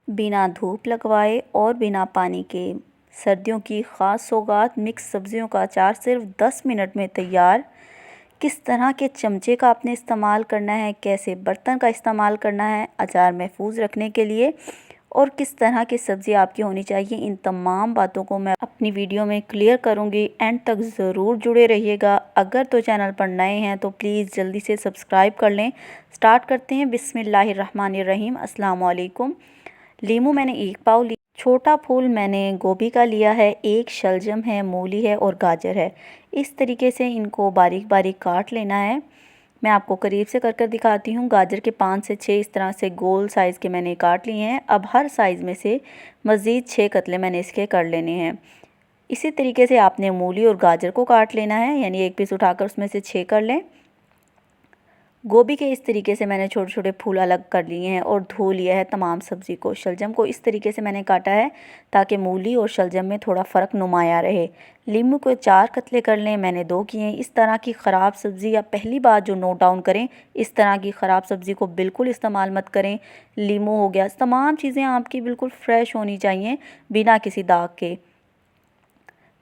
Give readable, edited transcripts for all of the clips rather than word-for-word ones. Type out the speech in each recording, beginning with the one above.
बिना धूप लगवाए और बिना पानी के सर्दियों की ख़ास सौगात मिक्स सब्जियों का अचार सिर्फ 10 मिनट में तैयार। किस तरह के चमचे का आपने इस्तेमाल करना है, कैसे बर्तन का इस्तेमाल करना है अचार महफूज रखने के लिए, और किस तरह की सब्ज़ी आपकी होनी चाहिए, इन तमाम बातों को मैं अपनी वीडियो में क्लियर करूँगी। एंड तक ज़रूर जुड़े रहिएगा। अगर तो चैनल पर नए हैं तो प्लीज़ जल्दी से सब्सक्राइब कर लें। स्टार्ट करते हैं। बिस्मिल्लाहिर्रहमानिर्रहीम। अस्सलाम वालेकुम। लीमू मैंने 1 पाव ली। छोटा फूल मैंने गोभी का लिया है, 1 शलजम है, मूली है और गाजर है। इस तरीके से इनको बारीक बारीक काट लेना है। मैं आपको करीब से कर दिखाती हूँ। गाजर के 5 से 6 इस तरह से गोल साइज़ के मैंने काट लिए हैं। अब हर साइज़ में से मज़ीद 6 कतले मैंने इसके कर लेने हैं। इसी तरीके से आपने मूली और गाजर को काट लेना है, यानी एक पीस उठाकर उसमें से 6 कर लें। गोभी के इस तरीके से मैंने छोटे छोटे फूल अलग कर लिए हैं और धो लिया है तमाम सब्ज़ी को। शलजम को इस तरीके से मैंने काटा है ताकि मूली और शलजम में थोड़ा फ़र्क नुमाया रहे। लीमू को 4 कतले कर लें, मैंने 2 किए हैं। इस तरह की ख़राब सब्ज़ी, या पहली बात जो नोट डाउन करें, इस तरह की ख़राब सब्ज़ी को बिल्कुल इस्तेमाल मत करें। लीमू हो गया, तमाम चीज़ें आपकी बिल्कुल फ़्रेश होनी चाहिए बिना किसी दाग के।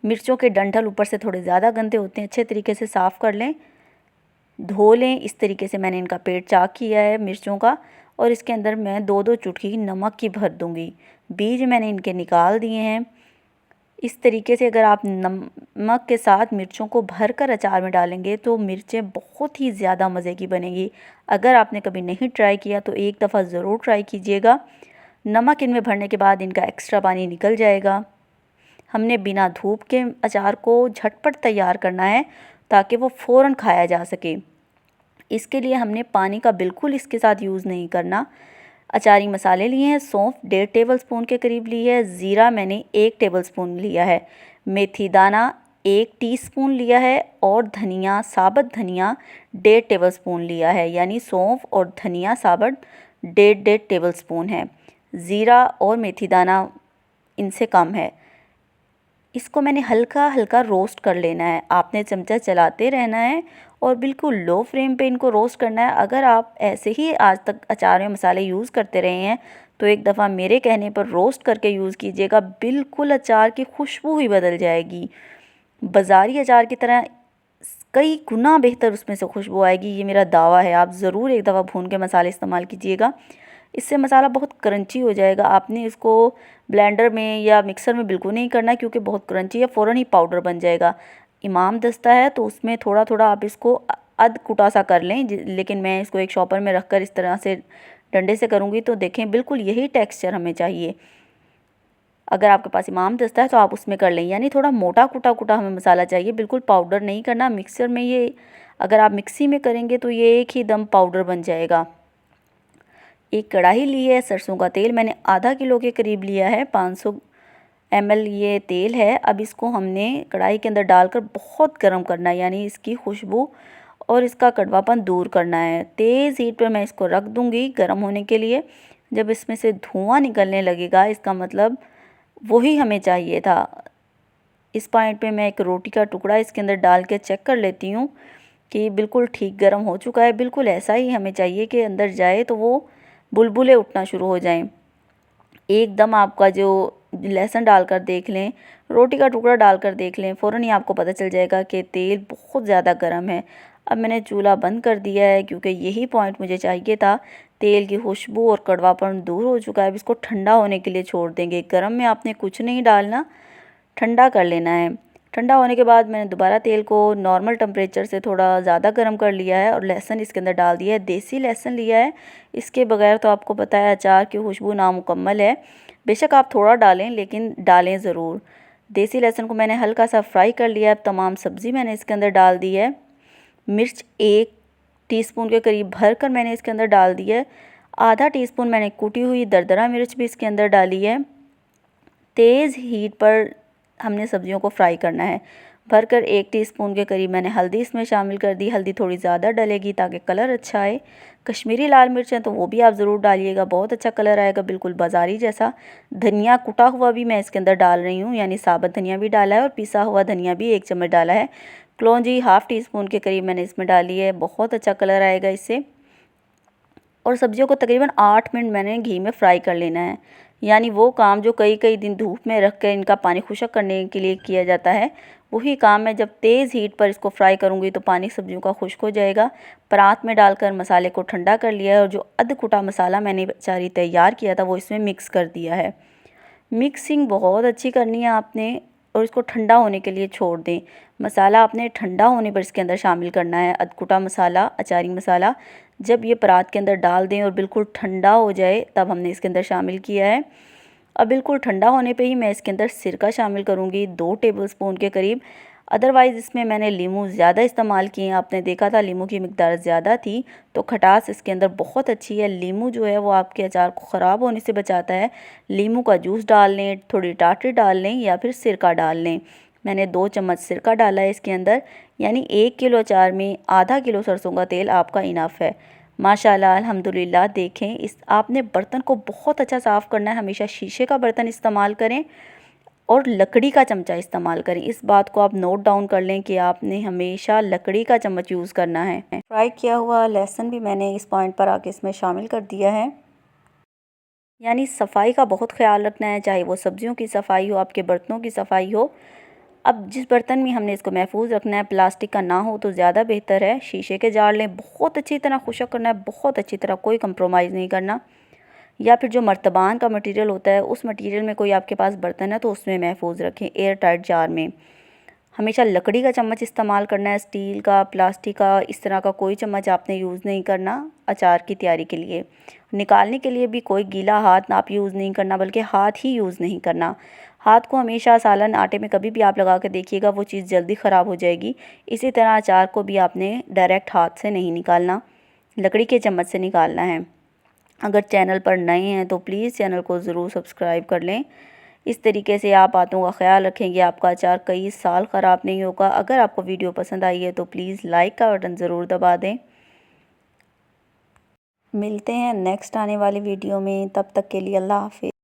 मिर्चों के डंठल ऊपर से थोड़े ज़्यादा गंदे होते हैं, अच्छे तरीके से साफ़ कर लें, धो लें। इस तरीके से मैंने इनका पेट चाक किया है मिर्चों का, और इसके अंदर मैं 2-2 चुटकी नमक की भर दूंगी। बीज मैंने इनके निकाल दिए हैं। इस तरीके से अगर आप नमक के साथ मिर्चों को भर कर अचार में डालेंगे तो मिर्चें बहुत ही ज़्यादा मज़े की बनेगी। अगर आपने कभी नहीं ट्राई किया तो एक दफ़ा ज़रूर ट्राई कीजिएगा। नमक इनमें भरने के बाद इनका एक्स्ट्रा पानी निकल जाएगा। हमने बिना धूप के अचार को झटपट तैयार करना है ताकि वो फ़ौरन खाया जा सके। इसके लिए हमने पानी का बिल्कुल इसके साथ यूज़ नहीं करना। अचारी मसाले लिए हैं, सौंफ 1.5 टेबलस्पून के करीब ली है, ज़ीरा मैंने 1 टेबलस्पून लिया है, मेथी दाना 1 टीस्पून लिया है, और धनिया, साबुत धनिया 1.5 टेबलस्पून लिया है, यानी सौंफ और धनिया साबुत 1.5 टेबलस्पून है। ज़ीरा और मेथी दाना इनसे कम है। इसको मैंने हल्का हल्का रोस्ट कर लेना है। आपने चमचा चलाते रहना है और बिल्कुल लो फ्लेम पे इनको रोस्ट करना है। अगर आप ऐसे ही आज तक अचार में मसाले यूज़ करते रहे हैं तो एक दफ़ा मेरे कहने पर रोस्ट करके यूज़ कीजिएगा, बिल्कुल अचार की खुशबू ही बदल जाएगी। बाज़ारी अचार की तरह कई गुना बेहतर उसमें से खुशबू आएगी, ये मेरा दावा है। आप ज़रूर एक दफ़ा भून के मसाले इस्तेमाल कीजिएगा, इससे मसाला बहुत क्रंची हो जाएगा। आपने इसको ब्लेंडर में या मिक्सर में बिल्कुल नहीं करना क्योंकि बहुत क्रंची है, फ़ौरन ही पाउडर बन जाएगा। इमाम दस्ता है तो उसमें थोड़ा थोड़ा आप इसको अध कुटा सा कर लें, लेकिन मैं इसको एक शॉपर में रखकर इस तरह से डंडे से करूँगी तो देखें बिल्कुल यही टेक्सचर हमें चाहिए। अगर आपके पास इमाम दस्ता है तो आप उसमें कर लें, यानी थोड़ा मोटा कुटा कुटा हमें मसाला चाहिए, बिल्कुल पाउडर नहीं करना। मिक्सर में ये अगर आप मिक्सी में करेंगे तो ये एक ही दम पाउडर बन जाएगा। एक कढ़ाई ली है, सरसों का तेल मैंने आधा किलो के करीब लिया है, 500 ml ये तेल है। अब इसको हमने कढ़ाई के अंदर डालकर बहुत गर्म करना है, यानी इसकी खुशबू और इसका कड़वापन दूर करना है। तेज़ हीट पर मैं इसको रख दूँगी गर्म होने के लिए। जब इसमें से धुआं निकलने लगेगा इसका मतलब वही हमें चाहिए था। इस पॉइंट पे मैं एक रोटी का टुकड़ा इसके अंदर डाल के चेक कर लेती हूँ कि बिल्कुल ठीक गर्म हो चुका है। बिल्कुल ऐसा ही हमें चाहिए कि अंदर जाए तो वो बुलबुले उठना शुरू हो जाएं। एकदम आपका जो लहसुन डालकर देख लें, रोटी का टुकड़ा डालकर देख लें, फ़ौरन ही आपको पता चल जाएगा कि तेल बहुत ज़्यादा गर्म है। अब मैंने चूल्हा बंद कर दिया है क्योंकि यही पॉइंट मुझे चाहिए था। तेल की खुशबू और कड़वापन दूर हो चुका है। अब इसको ठंडा होने के लिए छोड़ देंगे। गर्म में आपने कुछ नहीं डालना, ठंडा कर लेना है। ठंडा होने के बाद मैंने दोबारा तेल को नॉर्मल टेम्परेचर से थोड़ा ज़्यादा गर्म कर लिया है और लहसुन इसके अंदर डाल दिया है। देसी लहसुन लिया है, इसके बगैर तो आपको पता है अचार की खुशबू नामुकम्मल है। बेशक आप थोड़ा डालें लेकिन डालें ज़रूर। देसी लहसुन को मैंने हल्का सा फ्राई कर लिया है। अब तमाम सब्ज़ी मैंने इसके अंदर डाल दी है। मिर्च 1 टीस्पून के करीब भर कर मैंने इसके अंदर डाल दी है। आधा टीस्पून मैंने कुटी हुई दरदरा मिर्च भी इसके अंदर डाली है। तेज़ हीट पर हमने सब्जियों को फ्राई करना है। भरकर 1 टीस्पून के करीब मैंने हल्दी इसमें शामिल कर दी। हल्दी थोड़ी ज़्यादा डलेगी ताकि कलर अच्छा आए। कश्मीरी लाल मिर्च है तो वो भी आप ज़रूर डालिएगा, बहुत अच्छा कलर आएगा, बिल्कुल बाज़ारी जैसा। धनिया कुटा हुआ भी मैं इसके अंदर डाल रही हूँ, यानी साबुत धनिया भी डाला है और पिसा हुआ धनिया भी 1 चम्मच डाला है। कलौंजी ½ टीस्पून के करीब मैंने इसमें डाली है, बहुत अच्छा कलर आएगा इससे। और सब्जियों को तकरीबन 8 मिनट मैंने घी में फ्राई कर लेना है। यानी वो काम जो कई कई दिन धूप में रख कर इनका पानी खुश्क करने के लिए किया जाता है, वही काम मैं जब तेज़ हीट पर इसको फ्राई करूँगी तो पानी सब्जियों का खुश्क हो जाएगा। परात में डालकर मसाले को ठंडा कर लिया है और जो अध कुटा मसाला मैंने अचारी तैयार किया था वो इसमें मिक्स कर दिया है। मिक्सिंग बहुत अच्छी करनी है आपने और इसको ठंडा होने के लिए छोड़ दें। मसाला आपने ठंडा होने पर इसके अंदर शामिल करना है, अधकुटा मसाला, अचारी मसाला। जब ये परात के अंदर डाल दें और बिल्कुल ठंडा हो जाए तब हमने इसके अंदर शामिल किया है। अब बिल्कुल ठंडा होने पे ही मैं इसके अंदर सिरका शामिल करूँगी 2 टेबलस्पून के करीब। अदरवाइज़ इसमें मैंने लीमू ज़्यादा इस्तेमाल किए हैं, आपने देखा था लीमू की मिकदार ज़्यादा थी तो खटास इसके अंदर बहुत अच्छी है। लीमू जो है वो आपके अचार को ख़राब होने से बचाता है। लीमू का जूस डाल लें, थोड़ी टाटरी डाल लें या फिर सिरका डाल लें। मैंने 2 चम्मच सिरका डाला है इसके अंदर, यानी 1 किलो अचार में आधा किलो सरसों का तेल आपका इनफ है। माशाल्लाह अल्हम्दुलिल्लाह। देखें, इस आपने बर्तन को बहुत अच्छा साफ़ करना है। हमेशा शीशे का बर्तन इस्तेमाल करें और लकड़ी का चमचा इस्तेमाल करें। इस बात को आप नोट डाउन कर लें कि आपने हमेशा लकड़ी का चम्मच यूज़ करना है। फ्राई किया हुआ लहसुन भी मैंने इस पॉइंट पर आके इसमें शामिल कर दिया है। यानी सफाई का बहुत ख्याल रखना है, चाहे वो सब्जियों की सफाई हो, आपके बर्तनों की सफाई हो। अब जिस बर्तन में हमने इसको महफूज रखना है, प्लास्टिक का ना हो तो ज़्यादा बेहतर है। शीशे के जार लें, बहुत अच्छी तरह खुशक करना है, बहुत अच्छी तरह, कोई कंप्रोमाइज़ नहीं करना। या फिर जो मर्तबान का मटेरियल होता है उस मटेरियल में कोई आपके पास बर्तन है तो उसमें महफूज रखें, एयर टाइट जार में। हमेशा लकड़ी का चम्मच इस्तेमाल करना है, स्टील का, प्लास्टिक का, इस तरह का कोई चम्मच आपने यूज़ नहीं करना अचार की तैयारी के लिए। निकालने के लिए भी कोई गीला हाथ आप यूज़ नहीं करना, बल्कि हाथ ही यूज़ नहीं करना। हाथ को हमेशा सालन आटे में कभी भी आप लगा कर देखिएगा, वो चीज़ जल्दी ख़राब हो जाएगी। इसी तरह अचार को भी आपने डायरेक्ट हाथ से नहीं निकालना, लकड़ी के चम्मच से निकालना है। अगर चैनल पर नए हैं तो प्लीज़ चैनल को ज़रूर सब्सक्राइब कर लें। इस तरीके से आप बातों का ख्याल रखेंगे, आपका अचार कई साल ख़राब नहीं होगा। अगर आपको वीडियो पसंद आई है तो प्लीज़ लाइक का बटन ज़रूर दबा दें। मिलते हैं नेक्स्ट आने वाली वीडियो में, तब तक के लिए अल्लाह हाफ़िज़।